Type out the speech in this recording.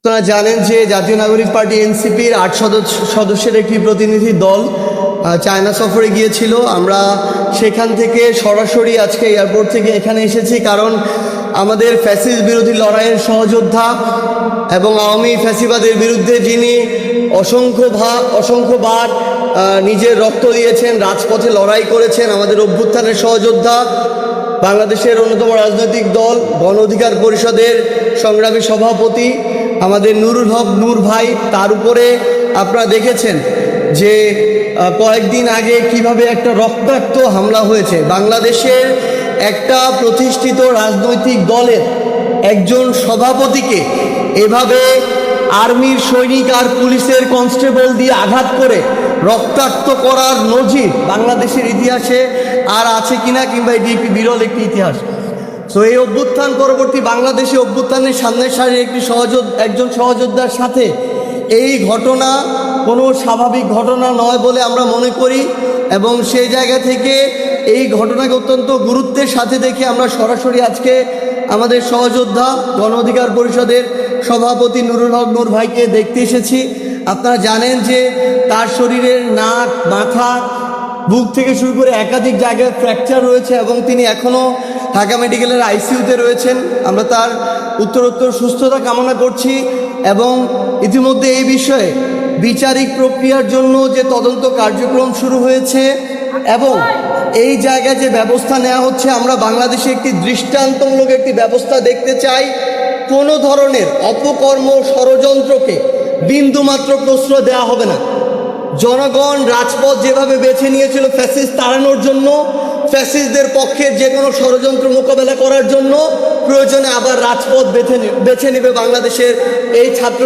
আপনারা জানেন যে জাতীয় নাগরিক পার্টি এনসিপির ৮ সদস্যের একটি প্রতিনিধি দল চায়না সফরে গিয়েছিল। আমরা সেখান থেকে সরাসরি আজকে এয়ারপোর্ট থেকে এখানে এসেছি, কারণ আমাদের ফ্যাসিস্ট বিরোধী লড়াইয়ের সহযোদ্ধা এবং আওয়ামী ফ্যাসিবাদের বিরুদ্ধে যিনি অসংখ্যবার নিজের রক্ত দিয়েছেন, রাজপথে লড়াই করেছেন, আমাদের অভ্যুত্থানের সহযোদ্ধা, বাংলাদেশের অন্যতম রাজনৈতিক দল গণ অধিকার পরিষদের সংগ্রামী সভাপতি আমাদের নুরুল হক নূর ভাই, তার উপরে আপনারা দেখেছেন যে কয়েকদিন আগে কিভাবে একটা রক্তাক্ত হামলা হয়েছে। বাংলাদেশের একটা প্রতিষ্ঠিত রাজনৈতিক দলের একজন সভাপতিকে এভাবে আর্মির সৈনিক আর পুলিশের কনস্টেবল দিয়ে আঘাত করে রক্তাক্ত করার নজির বাংলাদেশের ইতিহাসে আর আছে কিনা, কিংবা এটি একটি বিরল একটি ইতিহাস। সো এই অভ্যুত্থান পরবর্তী বাংলাদেশে অভ্যুত্থানের সামনের সারির একজন সহযোদ্ধার সাথে এই ঘটনা কোনো স্বাভাবিক ঘটনা নয় বলে আমরা মনে করি, এবং সেই জায়গা থেকে এই ঘটনাকে অত্যন্ত গুরুত্বের সাথে দেখে আমরা সরাসরি আজকে আমাদের সহযোদ্ধা গণ অধিকার পরিষদের সভাপতি নুরুল হক নূর ভাইকে দেখতে এসেছি। আপনারা জানেন যে তার শরীরের নাক, মাথা, বুক থেকে শুরু করে একাধিক জায়গায় ফ্র্যাকচার রয়েছে এবং তিনি এখনও ঢাকা মেডিকেলের আইসিইউতে রয়েছেন। আমরা তার উত্তরোত্তর সুস্থতা কামনা করছি এবং ইতিমধ্যে এই বিষয়ে বিচারিক প্রক্রিয়ার জন্য যে তদন্ত কার্যক্রম শুরু হয়েছে এবং এই জায়গায় যে ব্যবস্থা নেওয়া হচ্ছে, আমরা বাংলাদেশে একটি দৃষ্টান্তমূলক একটি ব্যবস্থা দেখতে চাই। কোনো ধরনের অপকর্ম, ষড়যন্ত্রকে বিন্দুমাত্র প্রশ্রয় দেওয়া হবে না। জনগণ রাজপথ যেভাবে বেছে নিয়েছিল ফ্যাসিস্ট তাড়ানোর জন্য, ফ্যাসিস্টদের পক্ষে যে কোনো ষড়যন্ত্র মোকাবেলা করার জন্য প্রয়োজনে আবার রাজপথ বেছে নেবে বাংলাদেশের এই ছাত্র